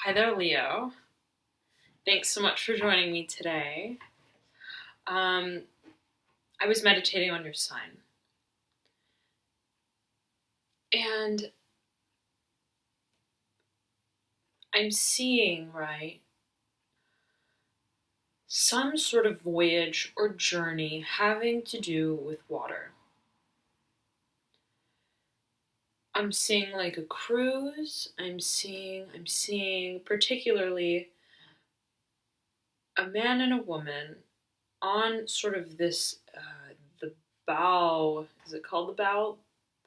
Hi there, Leo. Thanks so much for joining me today. I was meditating on your sign, and I'm seeing, right, some sort of voyage or journey having to do with water. I'm seeing like a cruise. I'm seeing particularly a man and a woman on sort of this the bow. Is it called the bow?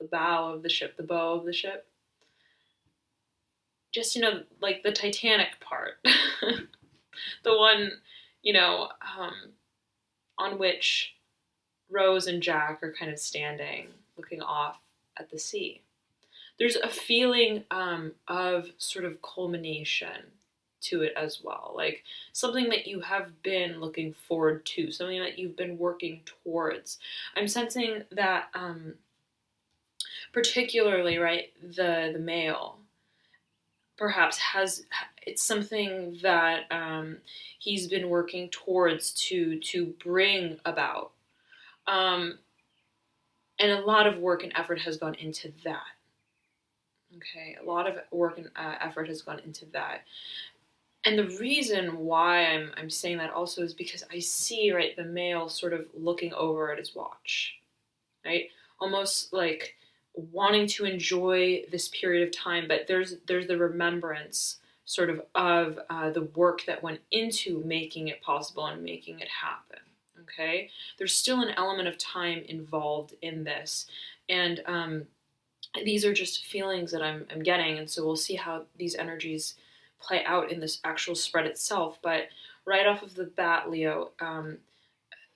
The bow of the ship, the bow of the ship. Just like the Titanic part, the one you know um, on which Rose and Jack are kind of standing, looking off at the sea. There's a feeling of sort of culmination to it as well, like something that you have been looking forward to, something that you've been working towards. I'm sensing that particularly, right, the male perhaps has, it's something that he's been working towards to bring about, um, and a lot of work and effort has gone into that. Okay, a lot of work and effort has gone into that, and the reason why I'm saying that also is because I see, right, the male sort of looking over at his watch, right, almost like wanting to enjoy this period of time, but there's the remembrance sort of the work that went into making it possible and making it happen. Okay, there's still an element of time involved in this, and these are just feelings that I'm getting, and so we'll see how these energies play out in this actual spread itself. But right off of the bat, Leo,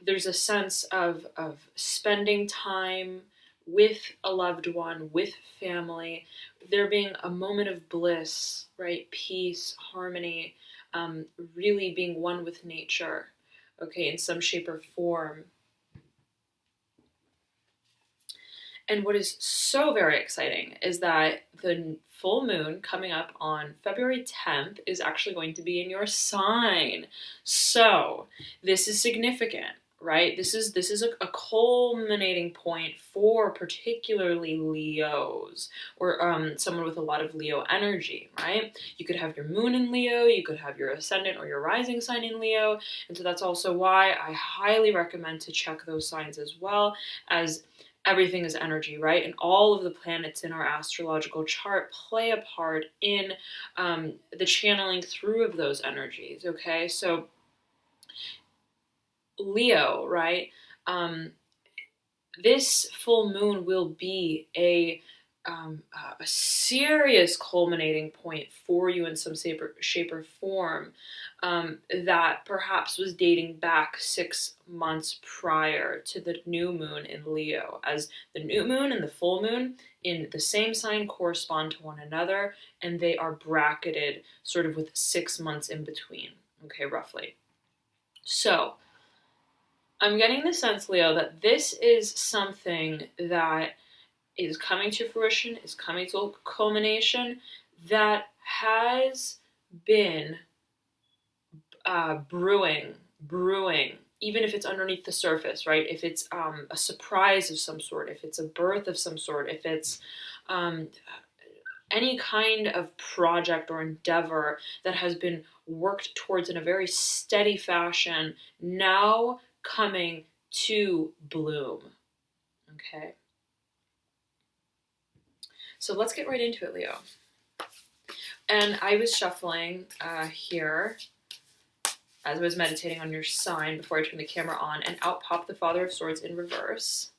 there's a sense of spending time with a loved one, with family, there being a moment of bliss, right? Peace, harmony, really being one with nature, okay, in some shape or form. And what is so very exciting is that the full moon coming up on February 10th is actually going to be in your sign. So this is significant, right? This is a culminating point for particularly Leos, or someone with a lot of Leo energy, right? You could have your moon in Leo, you could have your ascendant or your rising sign in Leo, and so that's also why I highly recommend to check those signs as well, as everything is energy, right? And all of the planets in our astrological chart play a part in the channeling through of those energies, okay? So, Leo, right? Um, this full moon will be a serious culminating point for you in some shape or form, that perhaps was dating back 6 months prior to the new moon in Leo, as the new moon and the full moon in the same sign correspond to one another, and they are bracketed sort of with 6 months in between, okay, roughly. So, I'm getting the sense, Leo, that this is something that is coming to fruition, is coming to culmination, that has been brewing, even if it's underneath the surface, right? If it's a surprise of some sort, if it's a birth of some sort, if it's um, any kind of project or endeavor that has been worked towards in a very steady fashion, now coming to bloom. Okay. So let's get right into it, Leo. And I was shuffling here as I was meditating on your sign before I turned the camera on, and out popped the Father of Swords in reverse.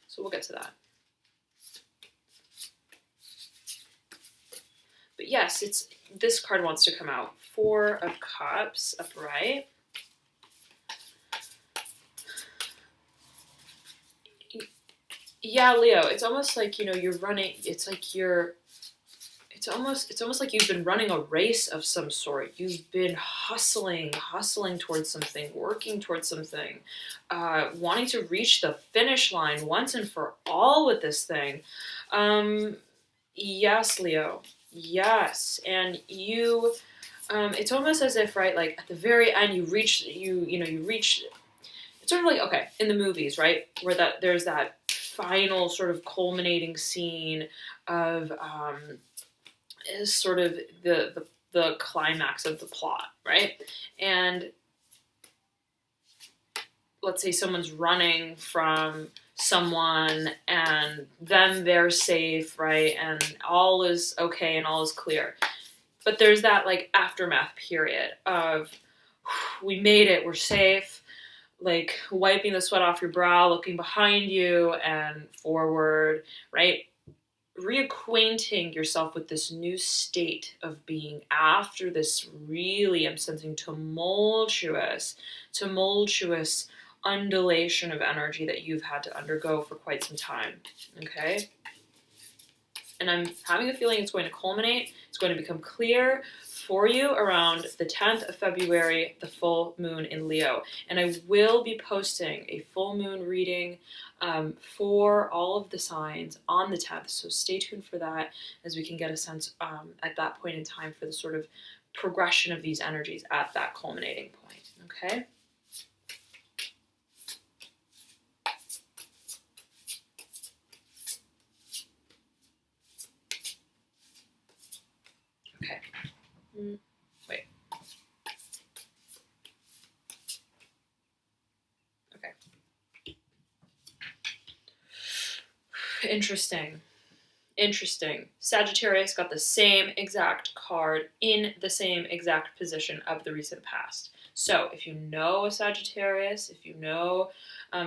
So we'll get to that. But yes, it's this card wants to come out. Four of Cups upright. Yeah, Leo, it's almost like, you're running, it's it's almost like you've been running a race of some sort. You've been hustling towards something, working towards something, wanting to reach the finish line once and for all with this thing. Yes, Leo. Yes, and you. It's almost as if, right, like at the very end, you reach. You reach. It's sort of like, okay, in the movies, right, where there's that final sort of culminating scene of is sort of the climax of the plot, right? And let's say someone's running from someone and then they're safe, right? And all is okay and all is clear. But there's that like aftermath period of we made it, we're safe, like wiping the sweat off your brow, looking behind you and forward, right? Reacquainting yourself with this new state of being after this really, I'm sensing, tumultuous undulation of energy that you've had to undergo for quite some time. Okay? And I'm having a feeling it's going to culminate, it's going to become clear for you around the 10th of February, the full moon in Leo. And I will be posting a full moon reading for all of the signs on the 10th. So stay tuned for that as we can get a sense at that point in time for the sort of progression of these energies at that culminating point. Okay? Okay. Wait. Okay. Interesting. Sagittarius got the same exact card in the same exact position of the recent past. So if you know a Sagittarius, if you know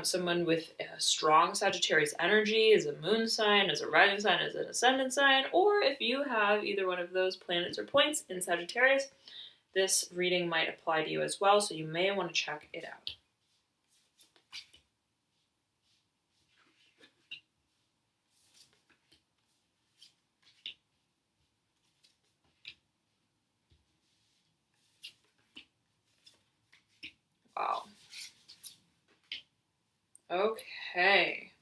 someone with a strong Sagittarius energy, as a moon sign, as a rising sign, as an ascendant sign, or if you have either one of those planets or points in Sagittarius, this reading might apply to you as well, so you may want to check it out. Wow. Okay.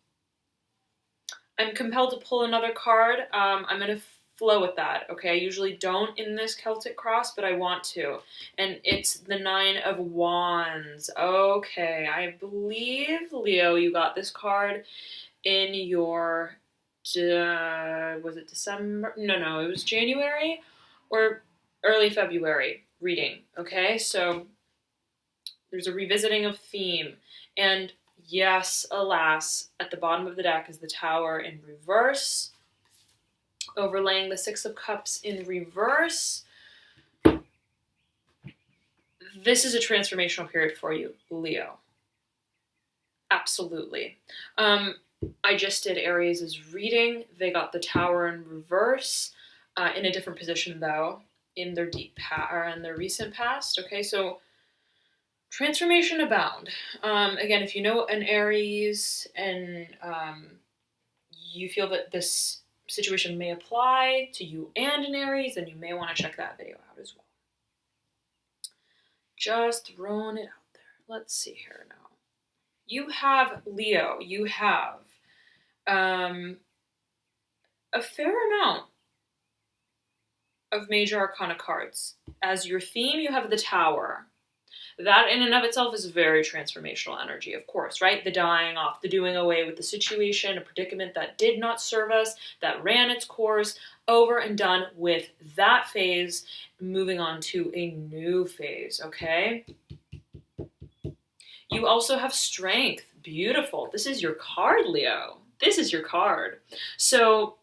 I'm compelled to pull another card. I'm going to flow with that, okay? I usually don't in this Celtic cross, but I want to. And it's the 9 of Wands. Okay, I believe, Leo, you got this card in your, was it December? No, it was January or early February reading, okay? So there's a revisiting of theme. And yes, alas, at the bottom of the deck is the Tower in reverse, overlaying the 6 of Cups in reverse. This is a transformational period for you, Leo. Absolutely. I just did Aries' reading. They got the Tower in reverse, in a different position though, in their in their recent past. Okay, so transformation abound. Again, if you know an Aries and you feel that this situation may apply to you and an Aries, then you may want to check that video out as well. Just throwing it out there. Let's see here now. You have, Leo, you have a fair amount of major arcana cards. As your theme, you have the Tower. That in and of itself is very transformational energy, of course, right? The dying off, the doing away with the situation, a predicament that did not serve us, that ran its course, over and done with that phase, moving on to a new phase, okay? You also have strength. Beautiful. This is your card, Leo. This is your card. So,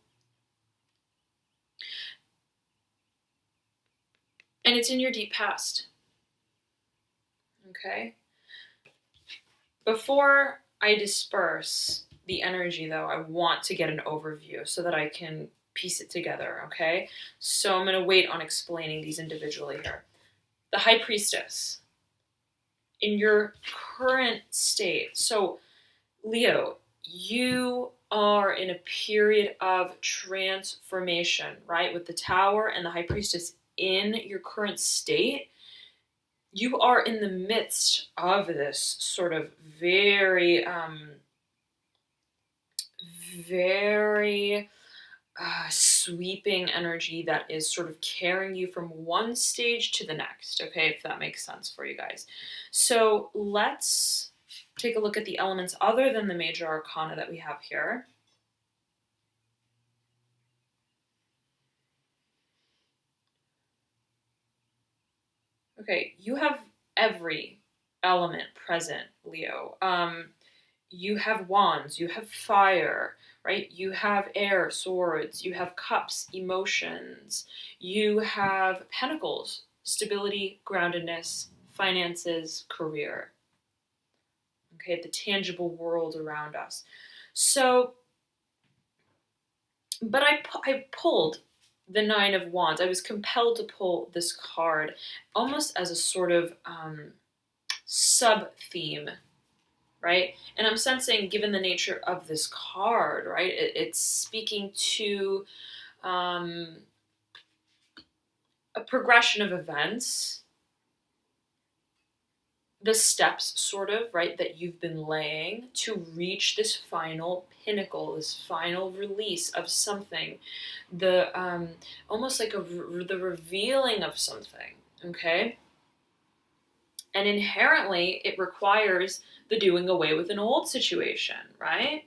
and it's in your deep past. Okay? Before I disperse the energy, though, I want to get an overview so that I can piece it together, okay? So I'm going to wait on explaining these individually here. The High Priestess. In your current state, so Leo, you are in a period of transformation, right? With the Tower and the High Priestess in your current state, you are in the midst of this sort of very, very sweeping energy that is sort of carrying you from one stage to the next, okay, if that makes sense for you guys. So let's take a look at the elements other than the major arcana that we have here. Okay, you have every element present, Leo. You have wands, you have fire, right? You have air, swords, you have cups, emotions, you have pentacles, stability, groundedness, finances, career. Okay, the tangible world around us. So, but I pulled the Nine of Wands. I was compelled to pull this card almost as a sort of sub theme, right? And I'm sensing, given the nature of this card, right, it's speaking to a progression of events, the steps, sort of, right, that you've been laying to reach this final pinnacle, this final release of something, the almost like the revealing of something, okay? And inherently, it requires the doing away with an old situation, right?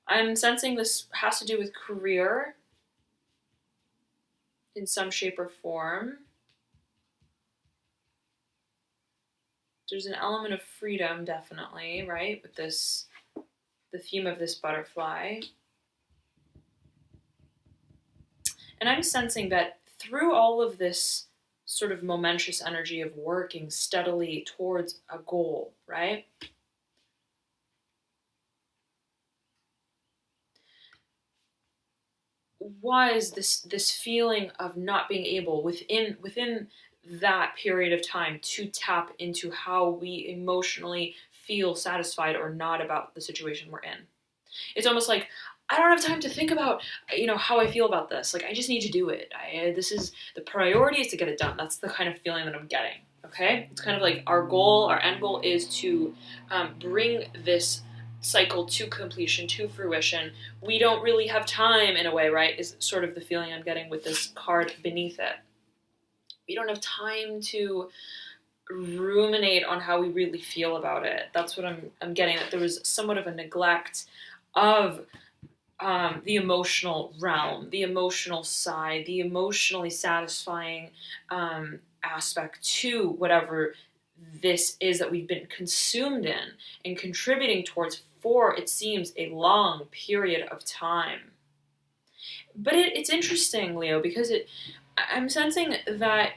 I'm sensing this has to do with career in some shape or form. There's an element of freedom, definitely, right? With this, the theme of this butterfly. And I'm sensing that through all of this sort of momentous energy of working steadily towards a goal, right? Was this feeling of not being able within that period of time to tap into how we emotionally feel satisfied or not about the situation we're in. It's almost like I don't have time to think about, how I feel about this. Like I just need to do it. This is the priority is to get it done. That's the kind of feeling that I'm getting. Okay, it's kind of like our goal, our end goal is to bring this cycle to completion, to fruition. We don't really have time in a way, right? Is sort of the feeling I'm getting with this card beneath it. We don't have time to ruminate on how we really feel about it. That's what I'm getting. That there was somewhat of a neglect of the emotional realm, the emotional side, the emotionally satisfying aspect to whatever this is that we've been consumed in and contributing towards for, it seems, a long period of time. But it's interesting, Leo, because I'm sensing that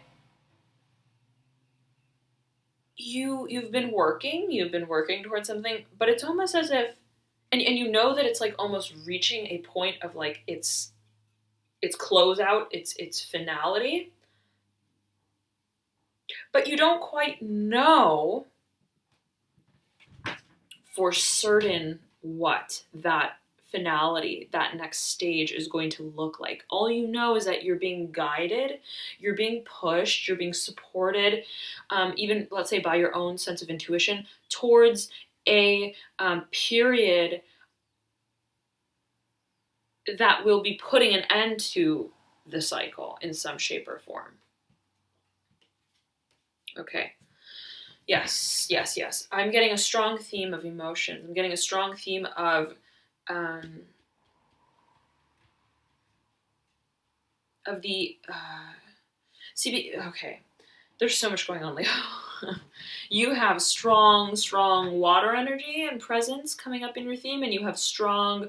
you've been working towards something, but it's almost as if, and you know that it's like almost reaching a point of like its closeout, its finality, but you don't quite know for certain what that finality, that next stage is going to look like. All you know is that you're being guided, you're being pushed, you're being supported, even let's say by your own sense of intuition, towards a period that will be putting an end to the cycle in some shape or form. Okay. Yes, yes, yes. I'm getting a strong theme of emotions. I'm getting a strong theme of um, the okay. There's so much going on, Leo. You have strong water energy and presence coming up in your theme, and you have strong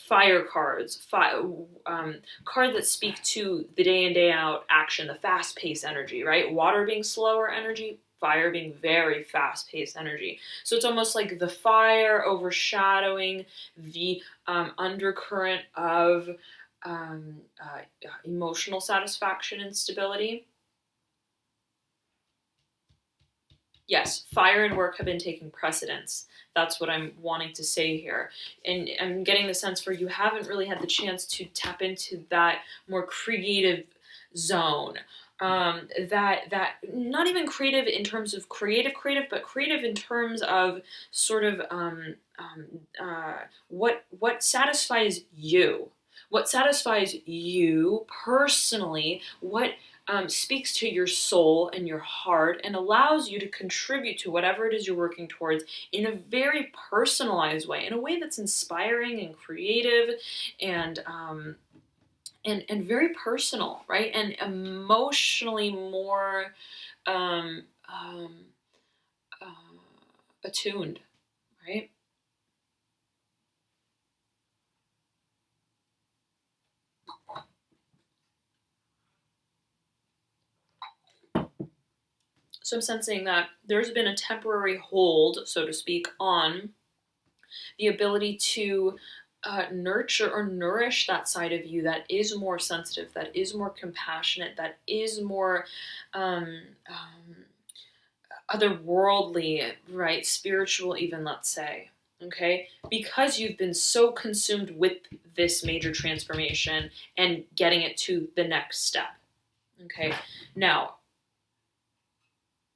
fire cards, cards that speak to the day in, day out action, the fast paced energy, right? Water being slower energy, fire being very fast paced energy. So it's almost like the fire overshadowing the undercurrent of emotional satisfaction and stability. Yes, fire and work have been taking precedence. That's what I'm wanting to say here. And I'm getting the sense for you haven't really had the chance to tap into that more creative zone. That not even creative in terms of creative, but creative in terms of sort of what satisfies you, what satisfies you personally, what speaks to your soul and your heart and allows you to contribute to whatever it is you're working towards in a very personalized way, in a way that's inspiring and creative and and very personal, right? And emotionally more um, um, attuned, right? So I'm sensing that there's been a temporary hold, so to speak, on the ability to nurture or nourish that side of you that is more sensitive, that is more compassionate, that is more um, um, otherworldly, right? Spiritual, even, let's say. Okay? Because you've been so consumed with this major transformation and getting it to the next step. Okay? Now,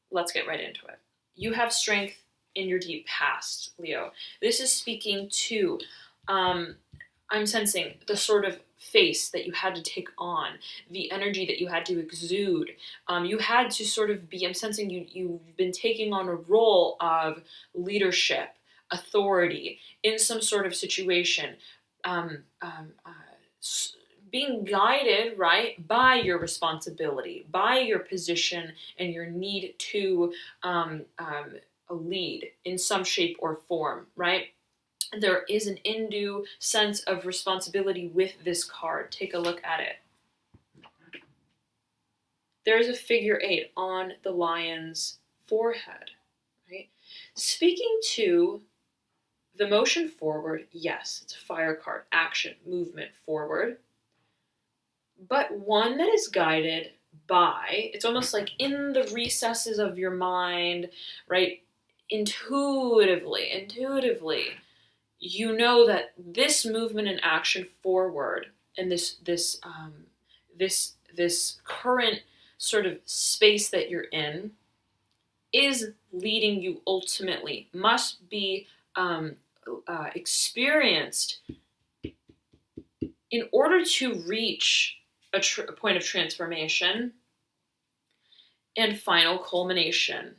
let's get right into it. You have strength in your deep past, Leo. This is speaking to, I'm sensing the sort of face that you had to take on, the energy that you had to exude. You had to sort of be, I'm sensing you've been taking on a role of leadership, authority in some sort of situation. Um, um, uh, Being guided, right, by your responsibility, by your position and your need to lead in some shape or form, right? There is an undue sense of responsibility with this card. Take a look at it. There's a figure 8 on the lion's forehead, right? Speaking to the motion forward, yes, it's a fire card, action, movement forward, but one that is guided by, it's almost like in the recesses of your mind, right? Intuitively, you know that this movement and action forward and this current sort of space that you're in is leading you ultimately, must be experienced in order to reach a point of transformation and final culmination,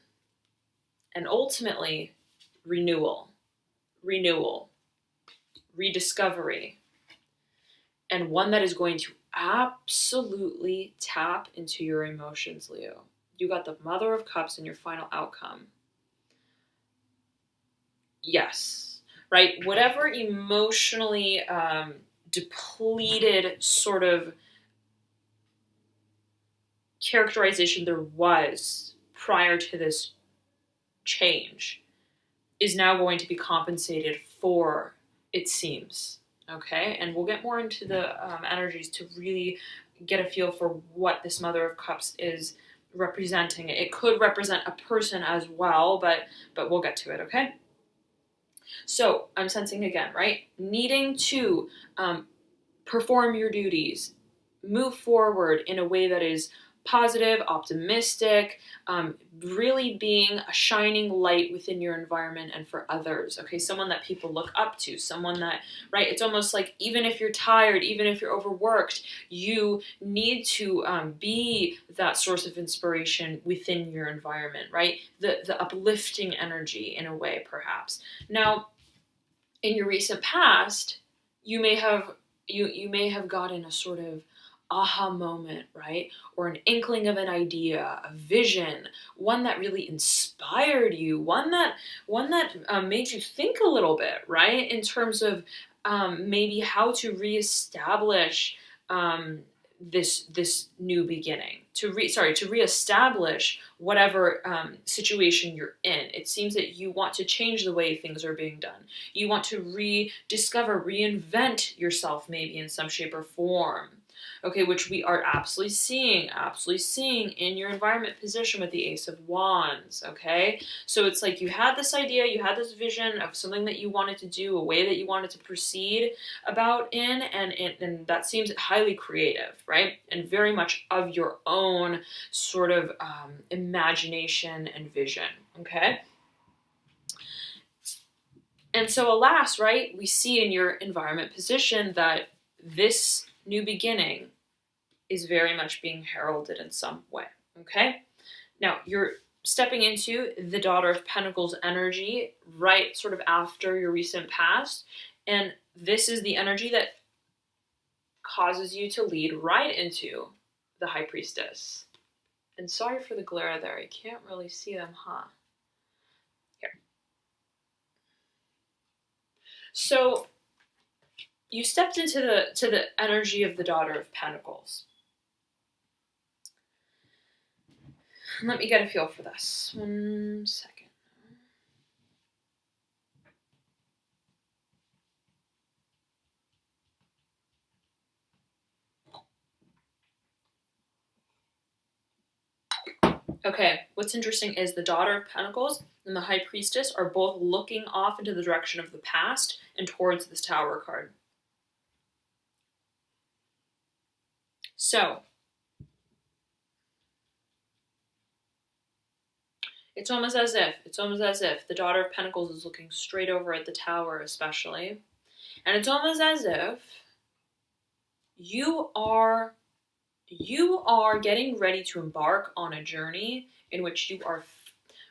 and ultimately renewal, rediscovery, and one that is going to absolutely tap into your emotions, Leo. You got the Mother of Cups in your final outcome. Yes, right? Whatever emotionally depleted sort of characterization there was prior to this change is now going to be compensated for, it seems. Okay, and we'll get more into the energies to really get a feel for what this Mother of Cups is representing. It could represent a person as well, but we'll get to it. Okay. So I'm sensing again, right? Needing to perform your duties, move forward in a way that is positive, optimistic, really being a shining light within your environment and for others. Okay, someone that people look up to, someone that, right, it's almost like even if you're tired, even if you're overworked, you need to be that source of inspiration within your environment, right? The uplifting energy in a way, perhaps. Now, in your recent past, you may have you may have gotten a sort of aha moment, right? Or an inkling of an idea, a vision, one that really inspired you, one that made you think a little bit, right? In terms of maybe how to reestablish this new beginning, to reestablish whatever situation you're in. It seems that you want to change the way things are being done. You want to rediscover, reinvent yourself, maybe in some shape or form. okay, which we are absolutely seeing in your environment position with the Ace of Wands, okay? So it's like you had this idea, you had this vision of something that you wanted to do, a way that you wanted to proceed about in, and that seems highly creative, right? And very much of your own sort of imagination and vision, okay? And so, alas, right, we see in your environment position that this new beginning is very much being heralded in some way, okay? Now, you're stepping into the Daughter of Pentacles energy right sort of after your recent past, and this is the energy that causes you to lead right into the High Priestess. And sorry for the glare there, I can't really see them, huh? Here. So, you stepped into the energy of the Daughter of Pentacles. Let me get a feel for this. 1 second. Okay, what's interesting is the Daughter of Pentacles and the High Priestess are both looking off into the direction of the past and towards this Tower card. So, it's almost as if the Daughter of Pentacles is looking straight over at the Tower especially. And it's almost as if you are getting ready to embark on a journey in which you are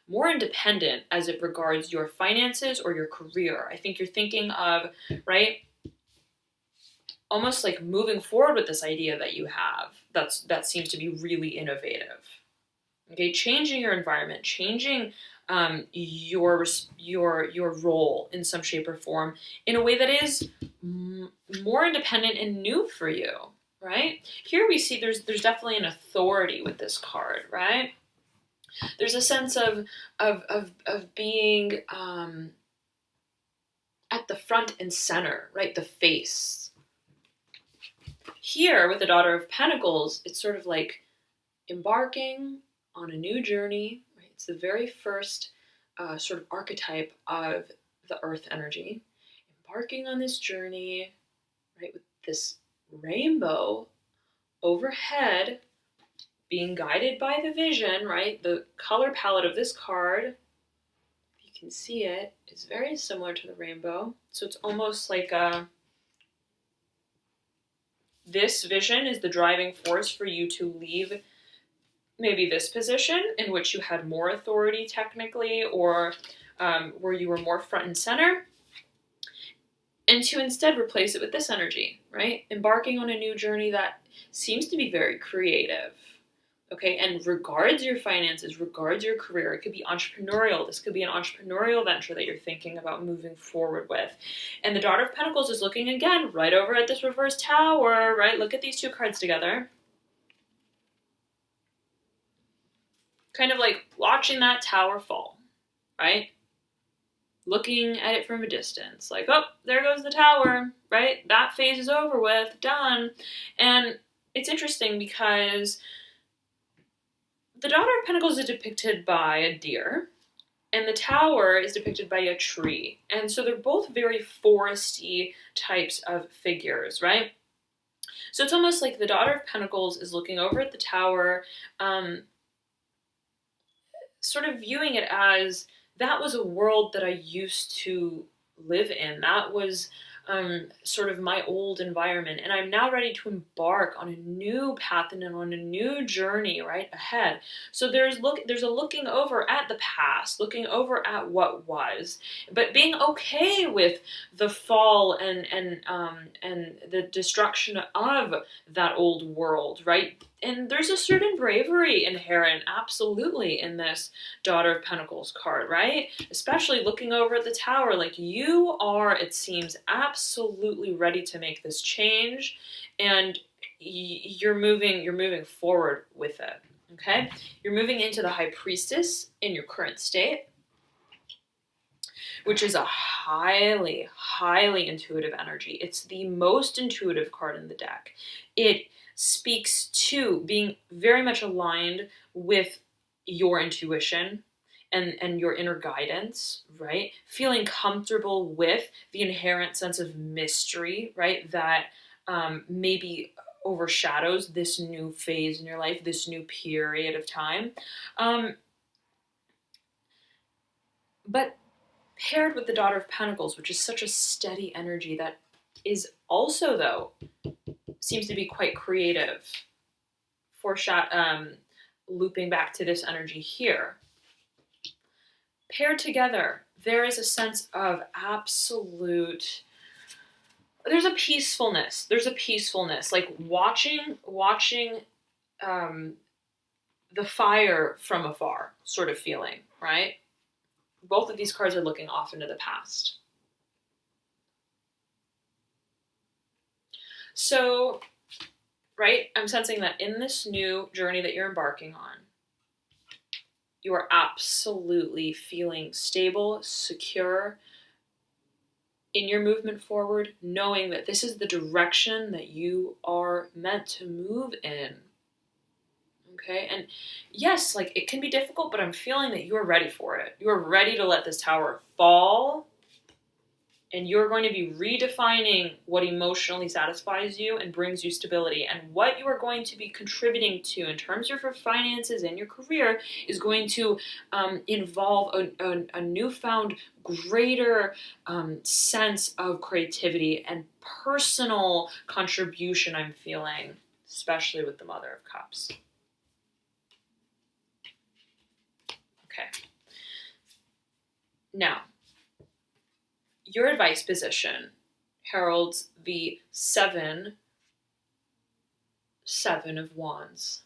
more independent as it regards your finances or your career. I think you're thinking of, right, almost like moving forward with this idea that you have. That seems to be really innovative. Okay, changing your environment, changing your role in some shape or form in a way that is more independent and new for you, right? Here we see there's definitely an authority with this card, right? There's a sense of being at the front and center, right? The face. Here with the Daughter of Pentacles, it's sort of like embarking on a new journey. Right? It's the very first sort of archetype of the Earth energy. Embarking on this journey, right, with this rainbow overhead, being guided by the vision, right? The color palette of this card, if you can see it, is very similar to the rainbow. So it's almost like this vision is the driving force for you to leave maybe this position in which you had more authority technically, or where you were more front and center, and to instead replace it with this energy, right? Embarking on a new journey that seems to be very creative, okay, and regards your finances, regards your career. It could be entrepreneurial. This could be an entrepreneurial venture that you're thinking about moving forward with. And the Daughter of Pentacles is looking again right over at this reverse tower, right? Look at these two cards together. Kind of like watching that tower fall, right? Looking at it from a distance, like, oh, there goes the tower, right? That phase is over with, done. And it's interesting because the Daughter of Pentacles is depicted by a deer, and the tower is depicted by a tree. And so they're both very foresty types of figures, right? So it's almost like the Daughter of Pentacles is looking over at the tower, sort of viewing it as, that was a world that I used to live in. That was sort of my old environment. And I'm now ready to embark on a new path and on a new journey right ahead. So there's a looking over at the past, looking over at what was, but being okay with the fall and the destruction of that old world, right? And there's a certain bravery inherent, absolutely, in this Daughter of Pentacles card, right? Especially looking over at the tower, like you are, it seems, absolutely ready to make this change, and you're moving forward with it, okay? You're moving into the High Priestess in your current state, which is a highly, highly intuitive energy. It's the most intuitive card in the deck. It speaks to being very much aligned with your intuition and your inner guidance, right? Feeling comfortable with the inherent sense of mystery, right? That maybe overshadows this new phase in your life, this new period of time. Um, but paired with the Daughter of Pentacles, which is such a steady energy that is also, though, seems to be quite creative. Looping back to this energy here. Paired together, there is a sense of absolute. There's a peacefulness. Like watching um, the fire from afar, sort of feeling, right? Both of these cards are looking off into the past. So, right, I'm sensing that in this new journey that you're embarking on, you are absolutely feeling stable, secure in your movement forward, knowing that this is the direction that you are meant to move in. Okay, and yes, like it can be difficult, but I'm feeling that you are ready for it. You are ready to let this tower fall, and you're going to be redefining what emotionally satisfies you and brings you stability. And what you are going to be contributing to in terms of your finances and your career is going to involve a newfound, greater sense of creativity and personal contribution, I'm feeling, especially with the Mother of Cups. Okay. Now, your advice position heralds the seven of Wands.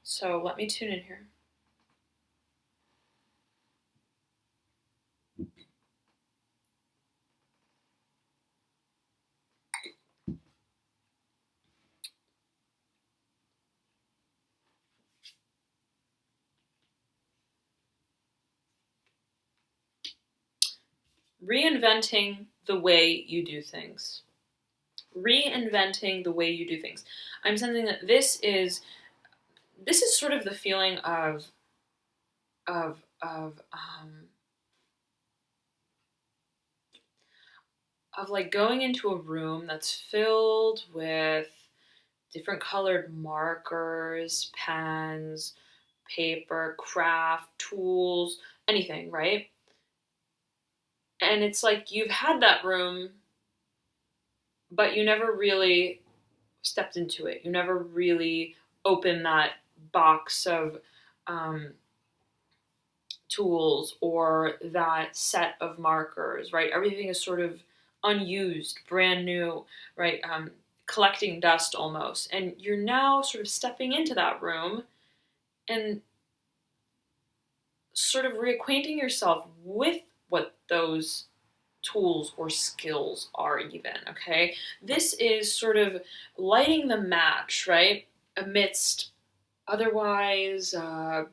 So let me tune in here. Reinventing the way you do things. Reinventing the way you do things. I'm sensing that this is sort of the feeling of like going into a room that's filled with different colored markers, pens, paper, craft, tools, anything, right? And it's like you've had that room, but you never really stepped into it. You never really opened that box of tools or that set of markers, right? Everything is sort of unused, brand new, right? Collecting dust almost. And you're now sort of stepping into that room and sort of reacquainting yourself with what those tools or skills are, even, okay? This is sort of lighting the match, right? Amidst otherwise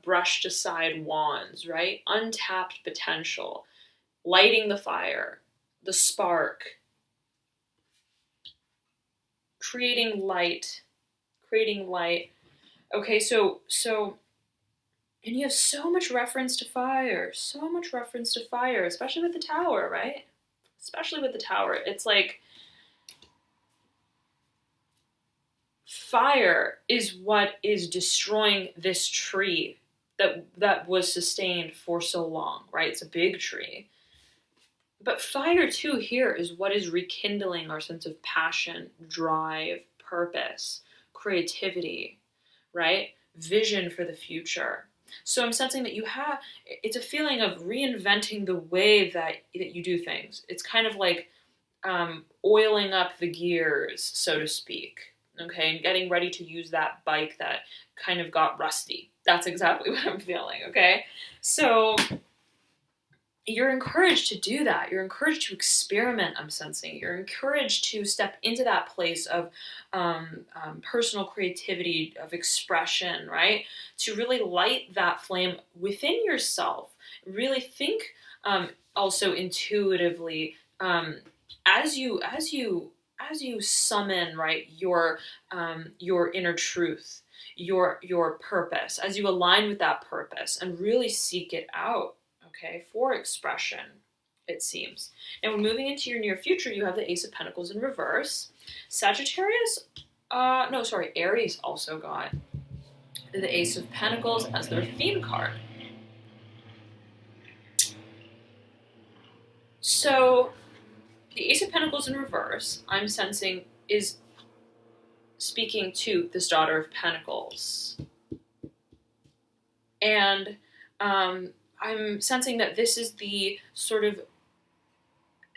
brushed aside wands, right? Untapped potential, lighting the fire, the spark, creating light. Okay, so and you have so much reference to fire, especially with the tower, right? Especially with the tower. It's like fire is what is destroying this tree that was sustained for so long, right? It's a big tree. But fire too here is what is rekindling our sense of passion, drive, purpose, creativity, right? Vision for the future. So I'm sensing that it's a feeling of reinventing the way that you do things. It's kind of like oiling up the gears, so to speak, okay, and getting ready to use that bike that kind of got rusty. That's exactly what I'm feeling, okay? So you're encouraged to do that. You're encouraged to experiment, I'm sensing. You're encouraged to step into that place of personal creativity, of expression, right? To really light that flame within yourself. Really think also intuitively, as you summon, right, your inner truth, your purpose, as you align with that purpose and really seek it out, okay, for expression, it seems. And we're moving into your near future. You have the Ace of Pentacles in reverse. Sagittarius, no, sorry, Aries also got the Ace of Pentacles as their theme card. So the Ace of Pentacles in reverse, I'm sensing, is speaking to this Daughter of Pentacles. And I'm sensing that this is the sort of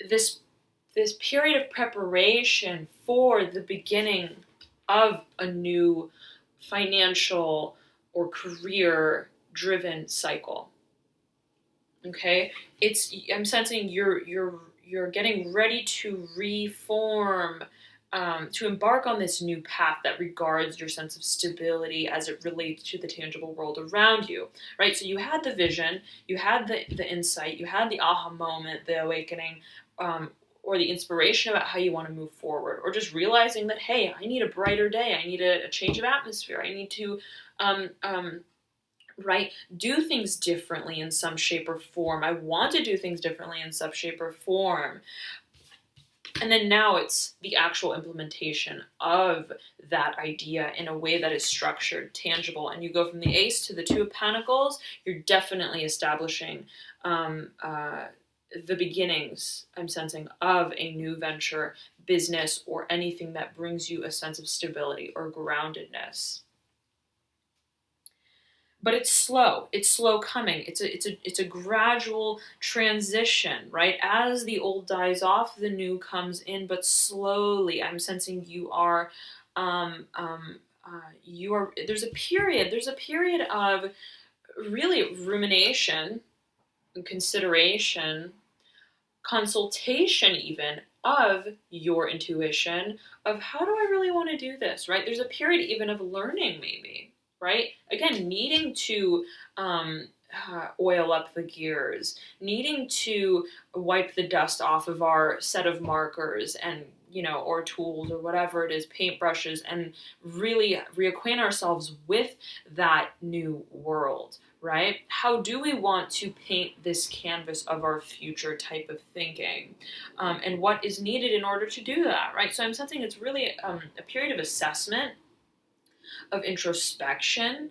this period of preparation for the beginning of a new financial or career driven cycle. Okay, I'm sensing you're getting ready to reform, to embark on this new path that regards your sense of stability as it relates to the tangible world around you, right? So you had the vision, you had the insight, you had the aha moment, the awakening, or the inspiration about how you want to move forward, or just realizing that, hey, I need a brighter day, I need a change of atmosphere, I need to right, do things differently in some shape or form. I want to do things differently in some shape or form. And then now it's the actual implementation of that idea in a way that is structured, tangible. And you go from the Ace to the Two of Pentacles, you're definitely establishing the beginnings, I'm sensing, of a new venture, business, or anything that brings you a sense of stability or groundedness. But it's slow. It's slow coming. It's a gradual transition, right? As the old dies off, the new comes in, but slowly. I'm sensing you are, There's a period of really rumination, consideration, consultation, even of your intuition of how do I really want to do this, right? There's a period even of learning, maybe. Right? Again, needing to oil up the gears, needing to wipe the dust off of our set of markers and, or tools or whatever it is, paintbrushes, and really reacquaint ourselves with that new world, right? How do we want to paint this canvas of our future type of thinking? And what is needed in order to do that, right? So I'm sensing it's really a period of assessment, of introspection,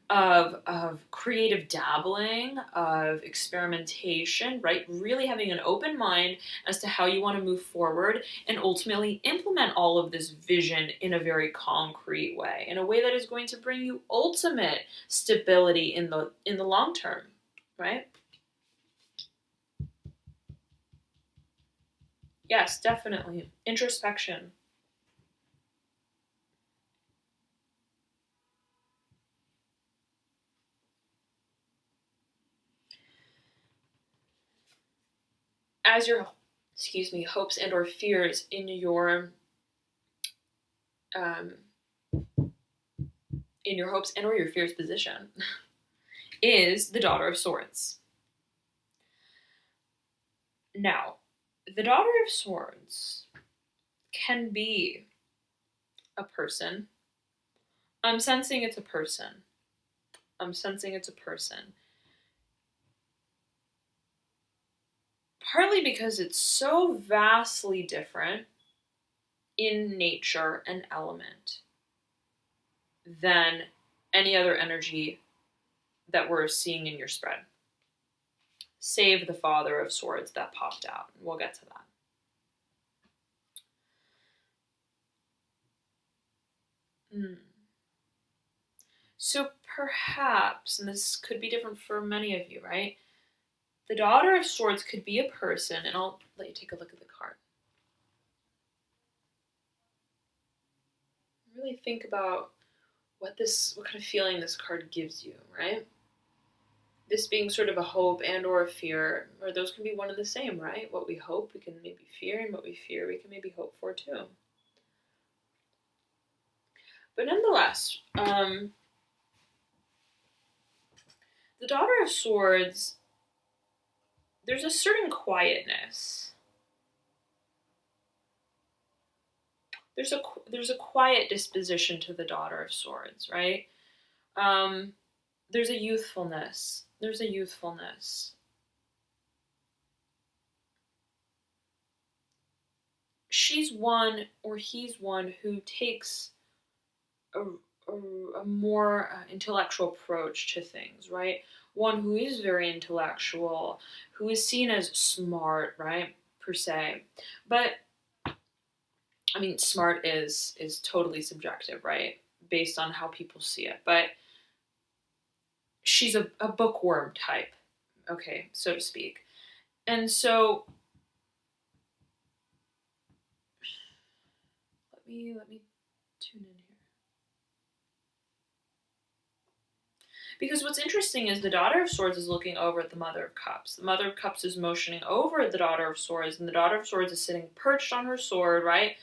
of creative dabbling, of experimentation, right? Really having an open mind as to how you want to move forward and ultimately implement all of this vision in a very concrete way, in a way that is going to bring you ultimate stability in the long term, right? Yes, definitely. Introspection. As your hopes and or fears um, in your hopes and or your fears position is the Daughter of Swords. Now, the Daughter of Swords can be a person. I'm sensing it's a person. Partly because it's so vastly different in nature and element than any other energy that we're seeing in your spread. Save the Father of Swords that popped out. We'll get to that. So perhaps, and this could be different for many of you, right? The Daughter of Swords could be a person, and I'll let you take a look at the card. Really think about what kind of feeling this card gives you, right? This being sort of a hope and or a fear, or those can be one and the same, right? What we hope, we can maybe fear, and what we fear, we can maybe hope for too. But nonetheless, the Daughter of Swords, there's a certain quietness. There's a quiet disposition to the Daughter of Swords, right? There's a youthfulness. There's a youthfulness. She's one, or he's one, who takes a more intellectual approach to things, right? One who is very intellectual, who is seen as smart, right, per se. But I mean, smart is totally subjective, right, based on how people see it. But she's a bookworm type, okay, so to speak. And so let me tune in here. Because what's interesting is the Daughter of Swords is looking over at the Mother of Cups. The Mother of Cups is motioning over at the Daughter of Swords, and the Daughter of Swords is sitting perched on her sword, right?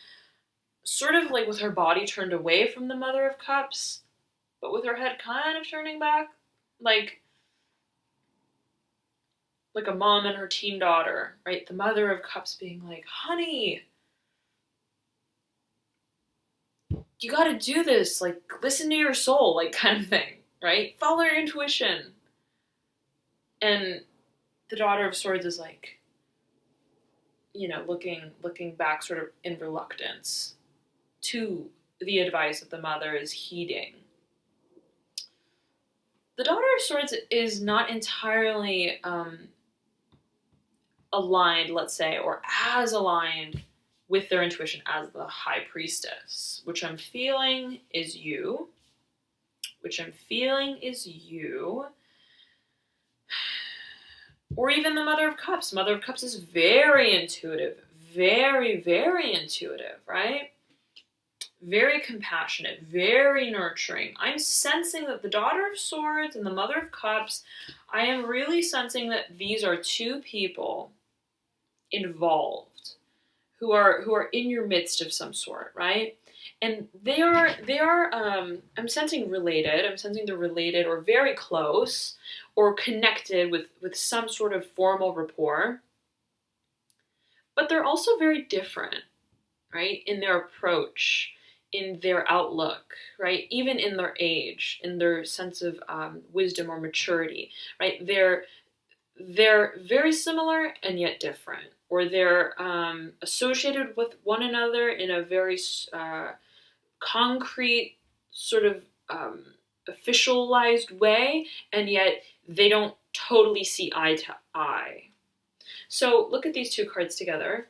Sort of like with her body turned away from the Mother of Cups, but with her head kind of turning back. Like a mom and her teen daughter, right? The Mother of Cups being like, honey, you gotta do this, like, listen to your soul, like, kind of thing, right? Follow your intuition. And the Daughter of Swords is like, looking back sort of in reluctance to the advice that the mother is heeding. The Daughter of Swords is not entirely aligned, let's say, or as aligned with their intuition as the High Priestess, which I'm feeling is you. Or even the Mother of Cups. Mother of Cups is very intuitive, very, very intuitive, right? Very compassionate, very nurturing. I'm sensing that the Daughter of Swords and the Mother of Cups, I am really sensing that these are two people involved who are in your midst of some sort, right? And they are I'm sensing related. I'm sensing they're related or very close or connected with some sort of formal rapport. But they're also very different, right? In their approach, in their outlook, right? Even in their age, in their sense of wisdom or maturity, right? They're very similar and yet different, or they're associated with one another in a very concrete, sort of officialized way, and yet they don't totally see eye to eye. So look at these two cards together,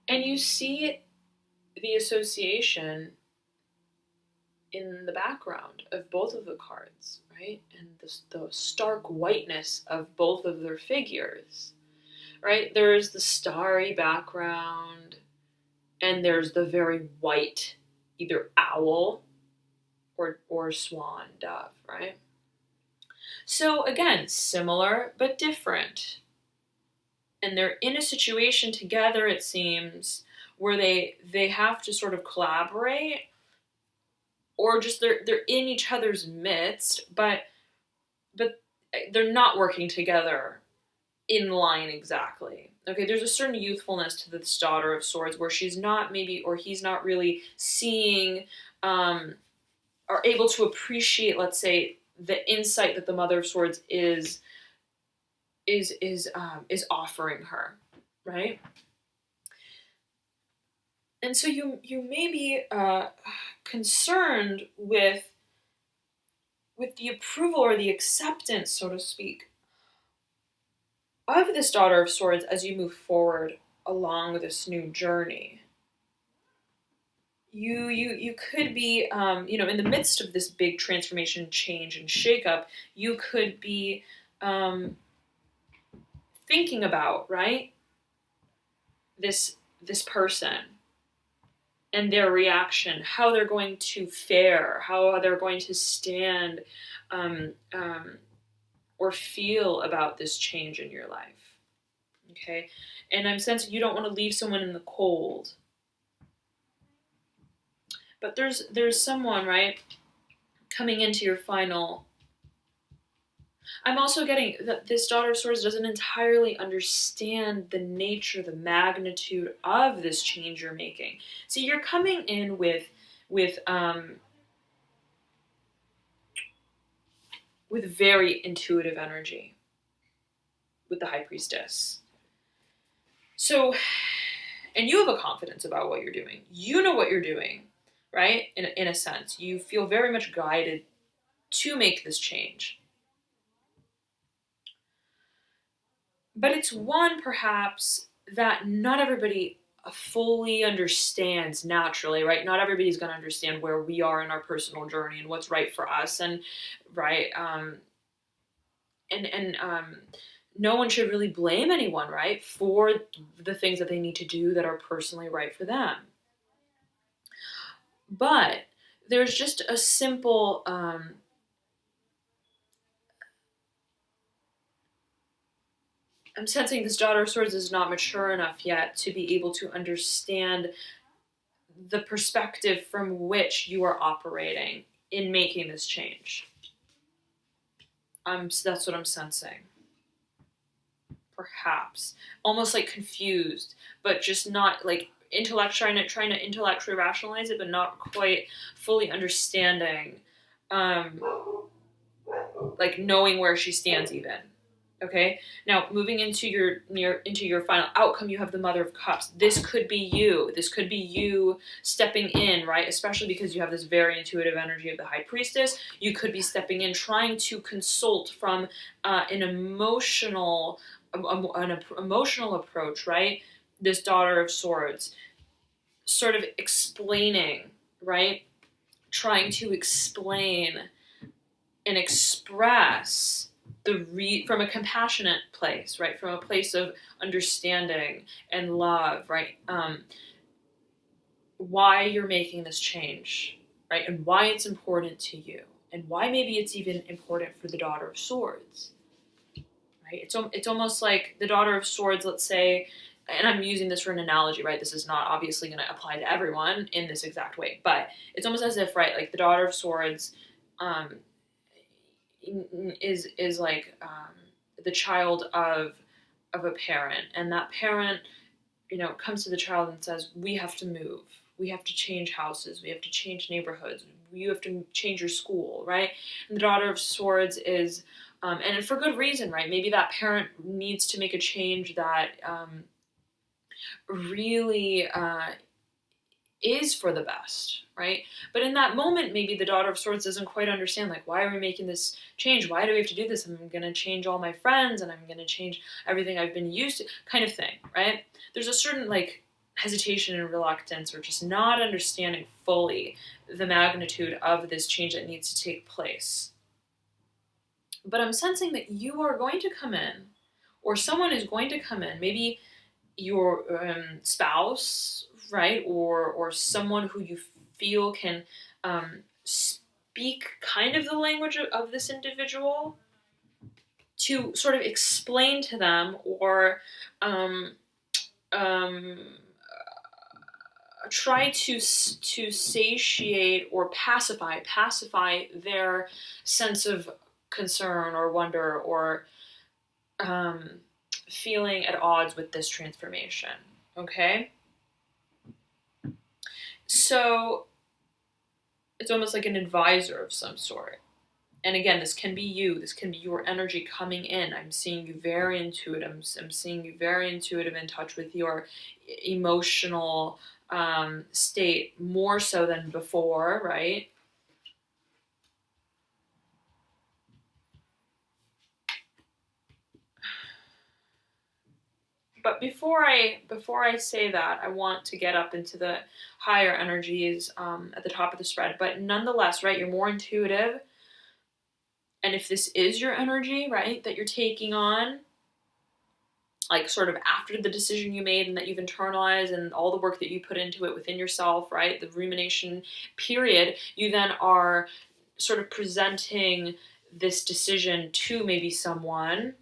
and you see the association in the background of both of the cards, right? And the stark whiteness of both of their figures, right? There's the starry background, and there's the very white, either owl or swan, dove, right? So again, similar but different. And they're in a situation together, it seems, where they have to sort of collaborate, or just they're in each other's midst, but they're not working together in line exactly. Okay, there's a certain youthfulness to this Daughter of Swords where she's not maybe, or he's not really seeing or able to appreciate, let's say, the insight that the Mother of Swords is offering her, right? And so you may be concerned with the approval or the acceptance, so to speak, of this Daughter of Swords as you move forward along this new journey. You could be, in the midst of this big transformation, change, and shakeup, you could be thinking about, right, this person and their reaction, how they're going to fare, how they're going to stand or feel about this change in your life. Okay? And I'm sensing you don't want to leave someone in the cold. But there's someone, right, coming into your final I'm also getting that this Daughter of Swords doesn't entirely understand the nature, the magnitude of this change you're making. See, you're coming in with with very intuitive energy with the High Priestess. So, and you have a confidence about what you're doing. You know what you're doing, right? In a sense, you feel very much guided to make this change. But it's one perhaps that not everybody fully understands naturally, right? Not everybody's going to understand where we are in our personal journey and what's right for us, and right, and no one should really blame anyone, right, for the things that they need to do that are personally right for them. But there's just a simple I'm sensing this Daughter of Swords is not mature enough yet to be able to understand the perspective from which you are operating in making this change. So that's what I'm sensing. Perhaps almost like confused, but just not like trying to intellectually rationalize it, but not quite fully understanding, um, like knowing where she stands even. Okay. Now, moving into your final outcome, you have the Mother of Cups. This could be you. This could be you stepping in, right? Especially because you have this very intuitive energy of the High Priestess. You could be stepping in, trying to consult from an emotional approach, right? This Daughter of Swords, sort of explaining, right? Trying to explain and express from a compassionate place, right? From a place of understanding and love, right? Why you're making this change, right? And why it's important to you, and why maybe it's even important for the Daughter of Swords, right? It's almost like the Daughter of Swords, let's say, and I'm using this for an analogy, right? This is not obviously going to apply to everyone in this exact way, but it's almost as if, right, like the Daughter of Swords is like the child of a parent, and that parent, comes to the child and says, we have to move, we have to change houses, we have to change neighborhoods, you have to change your school, right? And the Daughter of Swords is and for good reason, right? Maybe that parent needs to make a change that really is for the best, right? But in that moment, maybe the Daughter of Swords doesn't quite understand, like, why are we making this change? Why do we have to do this? I'm going to change all my friends, and I'm going to change everything I've been used to, kind of thing, right? There's a certain, like, hesitation and reluctance, or just not understanding fully the magnitude of this change that needs to take place. But I'm sensing that you are going to come in, or someone is going to come in, maybe your spouse, right, or someone who you feel can speak kind of the language of this individual, to sort of explain to them, or um, try to satiate or pacify their sense of concern or wonder, or feeling at odds with this transformation. Okay? So it's almost like an advisor of some sort. And again, this can be you. This can be your energy coming in. I'm seeing you very intuitive. I'm seeing you very intuitive, in touch with your emotional state, more so than before, right? But before I say that, I want to get up into the higher energies at the top of the spread. But nonetheless, right, you're more intuitive. And if this is your energy, right, that you're taking on, like sort of after the decision you made and that you've internalized and all the work that you put into it within yourself, right, the rumination period, you then are sort of presenting this decision to maybe someone,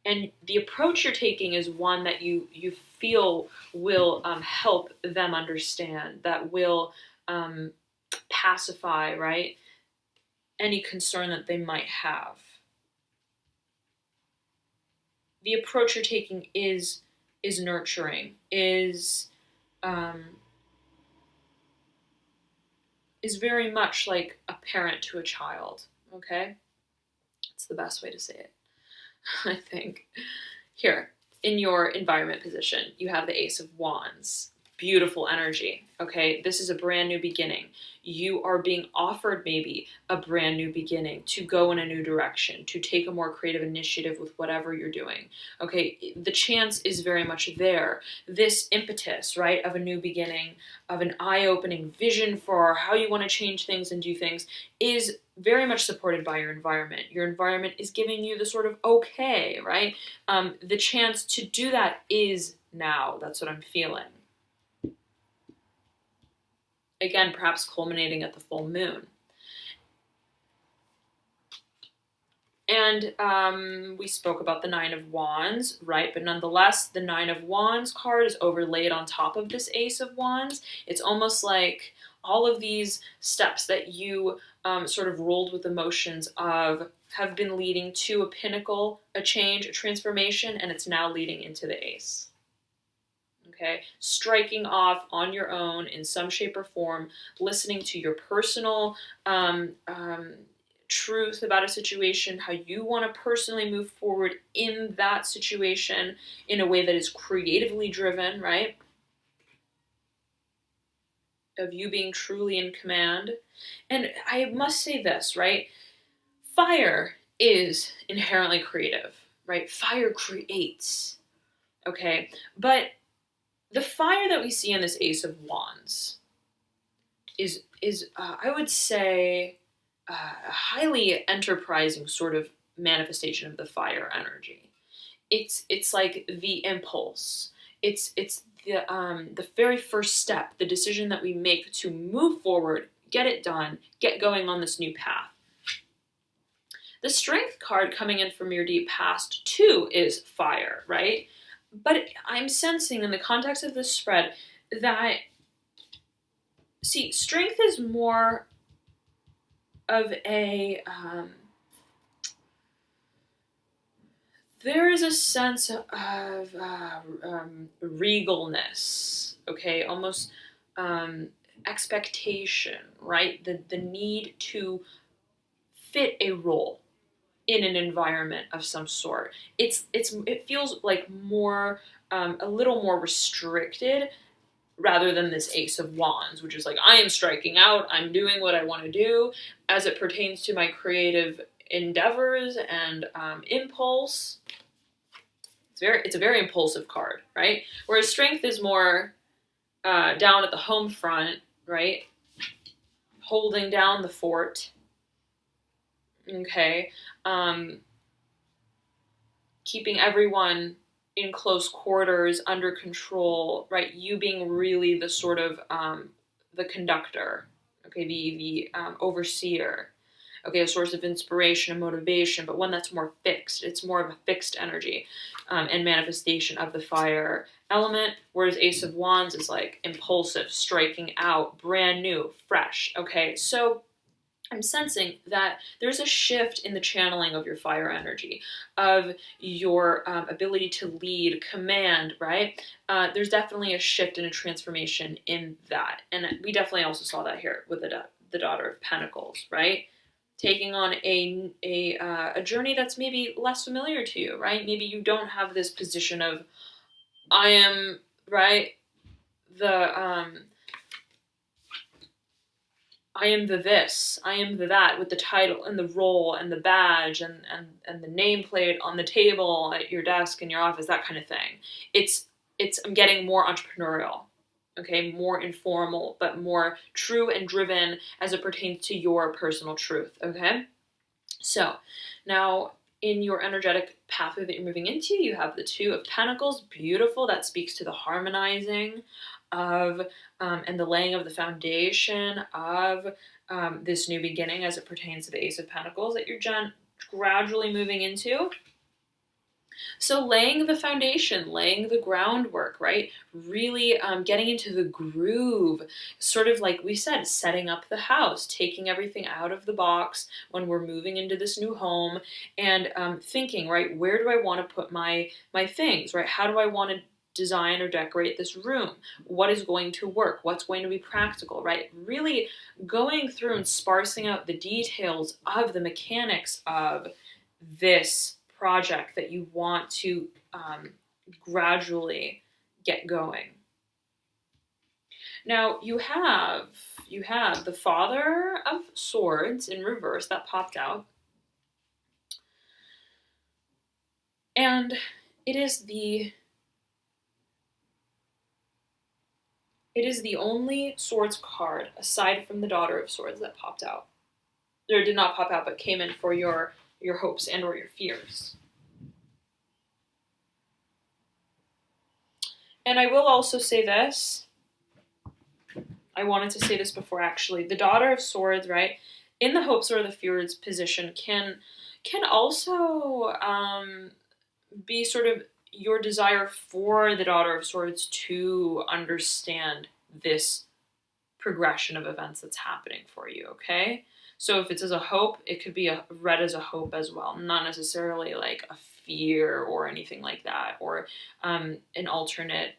and the approach you're taking is one that you feel will help them understand, that will pacify, right, any concern that they might have. the approach you're taking is nurturing, is very much like a parent to a child. Okay, it's the best way to say it. I think. Here, in your environment position, you have the Ace of Wands. Beautiful energy, okay? This is a brand new beginning. You are being offered maybe a brand new beginning to go in a new direction, to take a more creative initiative with whatever you're doing, okay? The chance is very much there. This impetus, right, of a new beginning, of an eye-opening vision for how you want to change things and do things is very much supported by your environment. Your environment is giving you the sort of okay, right? The chance to do that is now. That's what I'm feeling. Again, perhaps culminating at the full moon. And we spoke about the Nine of Wands, right? But nonetheless, the Nine of Wands card is overlaid on top of this Ace of Wands. It's almost like all of these steps that you sort of rolled with emotions of have been leading to a pinnacle, a change, a transformation, and it's now leading into the Ace. Okay, striking off on your own in some shape or form, listening to your personal truth about a situation, how you want to personally move forward in that situation in a way that is creatively driven, right? Of you being truly in command. And I must say this, right? Fire is inherently creative, right? Fire creates, okay? But the fire that we see in this Ace of Wands is I would say, a highly enterprising sort of manifestation of the fire energy. It's like the impulse. It's the very first step, the decision that we make to move forward, get it done, get going on this new path. The Strength card coming in from your deep past too is fire, right? But I'm sensing in the context of this spread that, see, strength is more of a, there is a sense of regalness, okay, almost expectation, right? The need to fit a role in an environment of some sort. It feels like more, a little more restricted rather than this Ace of Wands, which is like, I am striking out, I'm doing what I want to do as it pertains to my creative endeavors and impulse. It's a very impulsive card, right? Whereas Strength is more down at the home front, right? Holding down the fort, okay? Keeping everyone in close quarters, under control, right? You being really the sort of the conductor, okay, the overseer, okay, a source of inspiration and motivation, but one that's more fixed. It's more of a fixed energy and manifestation of the fire element, whereas Ace of Wands is like impulsive, striking out, brand new, fresh, okay? So I'm sensing that there's a shift in the channeling of your fire energy, of your ability to lead, command, right? There's definitely a shift and a transformation in that. And we definitely also saw that here with the Daughter of Pentacles, right? Taking on a journey that's maybe less familiar to you, right? Maybe you don't have this position of, I am, right, I am the this, I am the that, with the title and the role and the badge and the nameplate on the table at your desk in your office, that kind of thing. I'm getting more entrepreneurial, okay, more informal, but more true and driven as it pertains to your personal truth, okay? So now in your energetic pathway that you're moving into, you have the Two of Pentacles, beautiful. That speaks to the harmonizing of and the laying of the foundation of this new beginning as it pertains to the Ace of Pentacles that you're gradually moving into. So laying the foundation, laying the groundwork, right? Really getting into the groove, sort of like we said, setting up the house, taking everything out of the box when we're moving into this new home, and thinking, right, where do I want to put my things, right? How do I want to design or decorate this room? What is going to work? What's going to be practical, right? Really going through and sparsing out the details of the mechanics of this project that you want to gradually get going. Now you have the Father of Swords in reverse that popped out, and it is the only Swords card aside from the Daughter of Swords that popped out. Or did not pop out, but came in for your hopes and or your fears. And I will also say this. I wanted to say this before, actually. The Daughter of Swords, right, in the hopes or the fears position can also be sort of your desire for the Daughter of Swords to understand this progression of events that's happening for you, okay? So if it's as a hope, it could be read as a hope as well, not necessarily like a fear or anything like that, or an alternate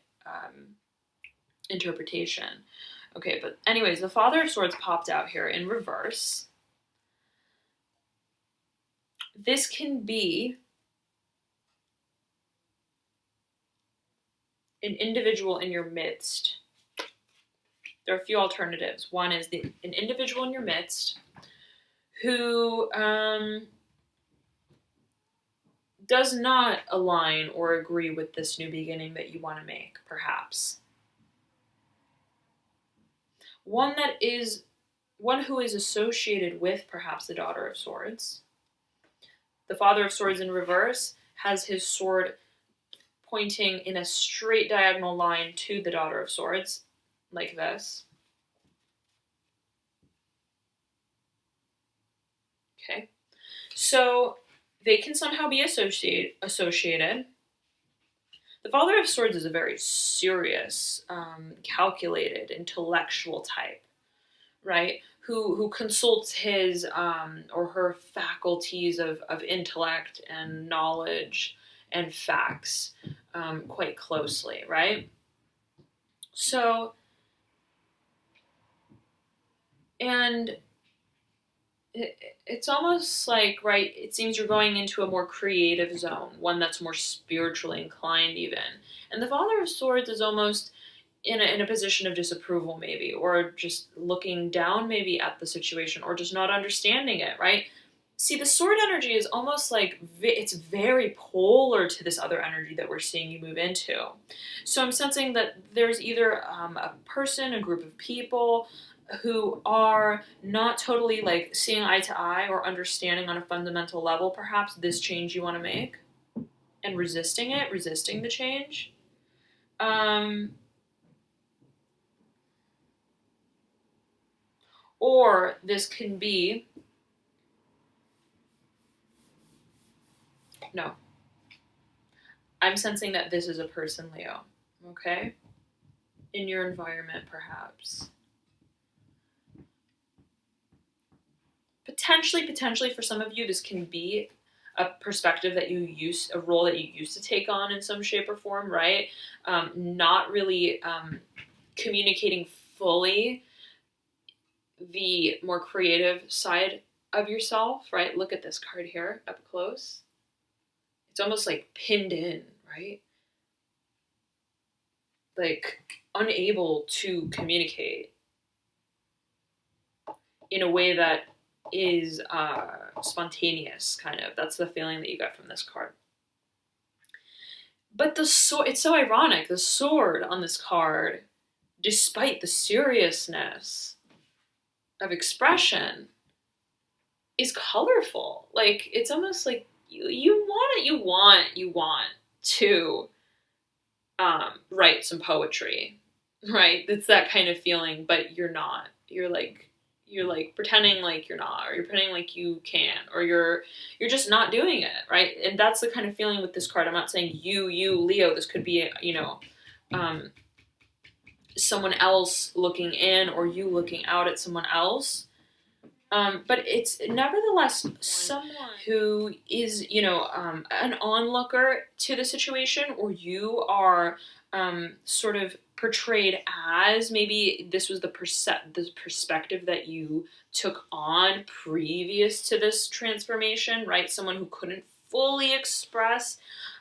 interpretation. Okay, but anyways, the Father of Swords popped out here in reverse. This can be an individual in your midst. There are a few alternatives. One is an individual in your midst who does not align or agree with this new beginning that you want to make, perhaps. One who is associated with perhaps the Daughter of Swords. The Father of Swords in reverse has his sword pointing in a straight diagonal line to the Daughter of Swords, like this. Okay, so they can somehow be associated. The Father of Swords is a very serious, calculated, intellectual type, right? Who consults his or her faculties of intellect and knowledge and facts quite closely, right? So, and it's almost like, right, it seems you're going into a more creative zone, one that's more spiritually inclined even. And the Father of Swords is almost in a position of disapproval maybe, or just looking down maybe at the situation, or just not understanding it, right? See, the sword energy is almost like it's very polar to this other energy that we're seeing you move into. So I'm sensing that there's either a person, a group of people who are not totally like seeing eye to eye or understanding on a fundamental level perhaps this change you want to make, and resisting the change. Or this can be, no, I'm sensing that this is a person, Leo, okay? In your environment, perhaps. Potentially for some of you, this can be a perspective that a role that you used to take on in some shape or form, right? Not really communicating fully the more creative side of yourself, right? Look at this card here up close. It's almost like pinned in, right? Like unable to communicate in a way that is spontaneous, kind of. That's the feeling that you got from this card. But the sword, it's so ironic. The sword on this card, despite the seriousness of expression, is colorful. Like, it's almost like you want to write some poetry, right? It's that kind of feeling, but you're not. You're like, you're like pretending like you're not, or you're pretending like you can, or you're just not doing it, right? And that's the kind of feeling with this card. I'm not saying you Leo. This could be, um, someone else looking in, or you looking out at someone else. But it's nevertheless someone who is, an onlooker to the situation, or you are sort of portrayed as, maybe this was the perspective that you took on previous to this transformation, right? Someone who couldn't fully express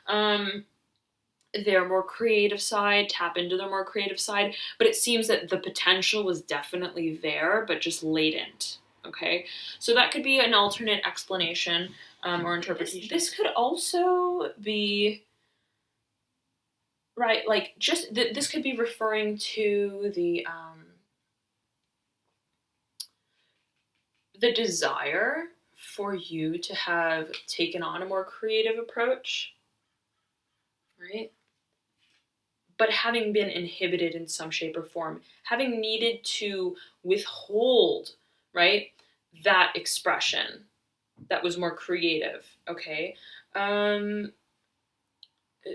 their more creative side, tap into their more creative side, but it seems that the potential was definitely there, but just latent. Okay, so that could be an alternate explanation or interpretation. This could also be, right, like just this could be referring to the desire for you to have taken on a more creative approach, right? But having been inhibited in some shape or form, having needed to withhold, right, that expression that was more creative, okay?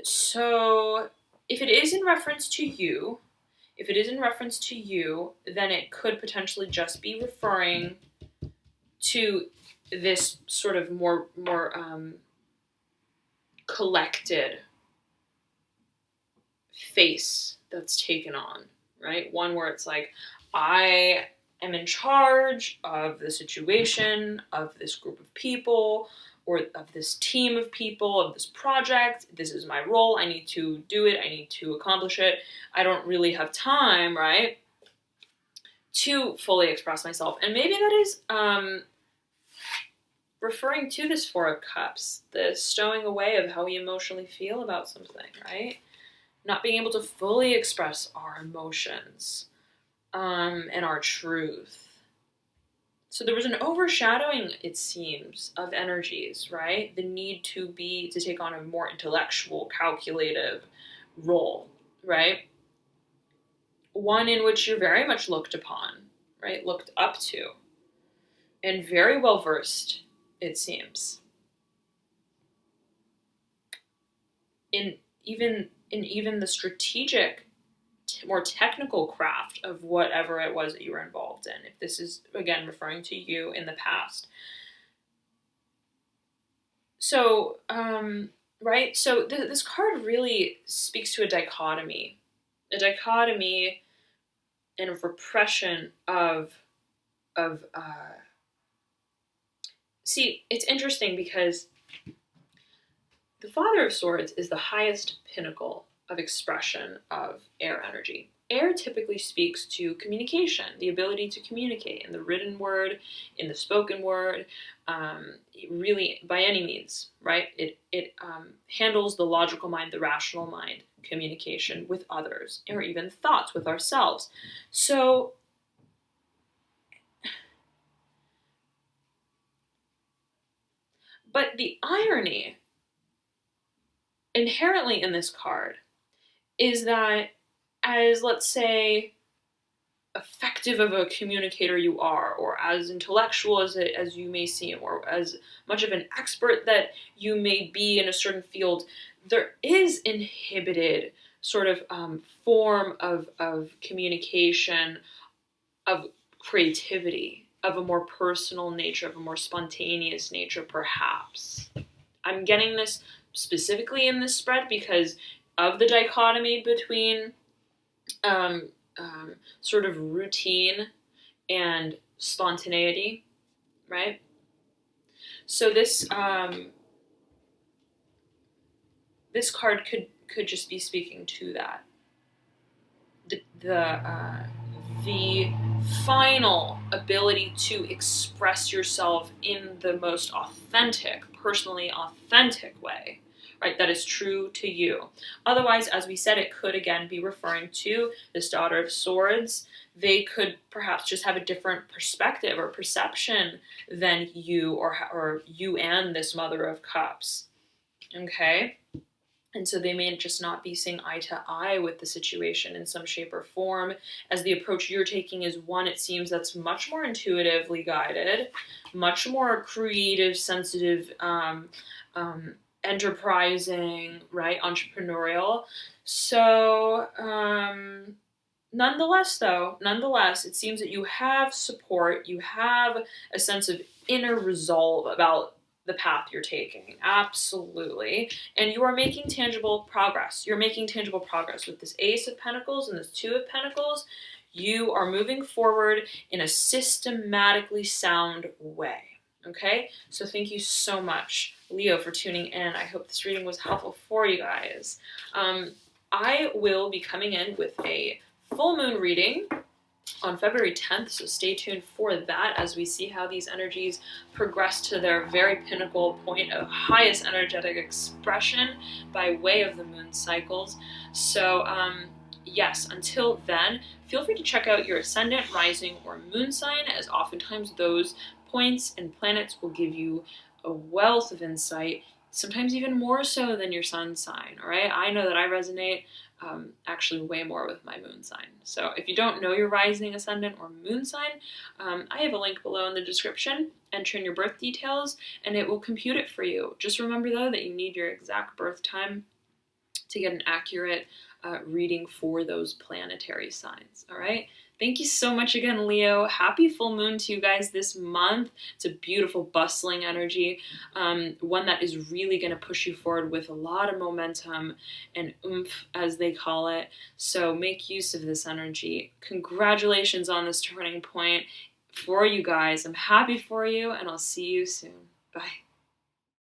So if it is in reference to you, then it could potentially just be referring to this sort of more collected face that's taken on, right? One where it's like, I am in charge of the situation, of this group of people, or of this team of people, of this project. This is my role. I need to do it. I need to accomplish it. I don't really have time, right, to fully express myself. And maybe that is referring to this Four of Cups, the stowing away of how we emotionally feel about something, right? Not being able to fully express our emotions and our truth. So there was an overshadowing, it seems, of energies, right? The need to take on a more intellectual, calculative role, right? One in which you're very much looked upon, right? Looked up to, and very well versed, it seems, in even the strategic, more technical craft of whatever it was that you were involved in, if this is, again, referring to you in the past. So, right? So this card really speaks to a dichotomy and a repression of see, it's interesting because the Father of Swords is the highest pinnacle of expression of air energy. Air typically speaks to communication, the ability to communicate in the written word, in the spoken word, really by any means, right? It handles the logical mind, the rational mind, communication with others, or even thoughts with ourselves. So, but the irony inherently in this card is that, as, let's say, effective of a communicator you are, or as intellectual as you may seem, or as much of an expert that you may be in a certain field, there is inhibited sort of form of communication, of creativity, of a more personal nature, of a more spontaneous nature, perhaps. I'm getting this specifically in this spread because of the dichotomy between sort of routine and spontaneity, right? So this this card could just be speaking to that. The final ability to express yourself in the most authentic, personally authentic way, right? That is true to you. Otherwise, as we said, it could again be referring to this Daughter of Swords. They could perhaps just have a different perspective or perception than you, or you and this Mother of Cups. Okay? And so they may just not be seeing eye to eye with the situation in some shape or form, as the approach you're taking is one, it seems, that's much more intuitively guided, much more creative, sensitive, enterprising, right? Entrepreneurial. So, nonetheless, it seems that you have support, you have a sense of inner resolve about the path you're taking. Absolutely. And you are making tangible progress. You're making tangible progress with this Ace of Pentacles and this Two of Pentacles. You are moving forward in a systematically sound way. Okay? So thank you so much, Leo, for tuning in. I hope this reading was helpful for you guys. I will be coming in with a full moon reading on February 10th, so stay tuned for that as we see how these energies progress to their very pinnacle point of highest energetic expression by way of the moon cycles. So, yes, until then, feel free to check out your ascendant, rising, or moon sign, as oftentimes those points and planets will give you a wealth of insight, sometimes even more so than your sun sign, all right? I know that I resonate actually way more with my moon sign. So if you don't know your rising, ascendant, or moon sign, I have a link below in the description. Enter in your birth details and it will compute it for you. Just remember though that you need your exact birth time to get an accurate reading for those planetary signs, all right? Thank you so much again, Leo. Happy full moon to you guys this month. It's a beautiful, bustling energy, one that is really going to push you forward with a lot of momentum and oomph, as they call it. So make use of this energy. Congratulations on this turning point for you guys. I'm happy for you, and I'll see you soon. Bye.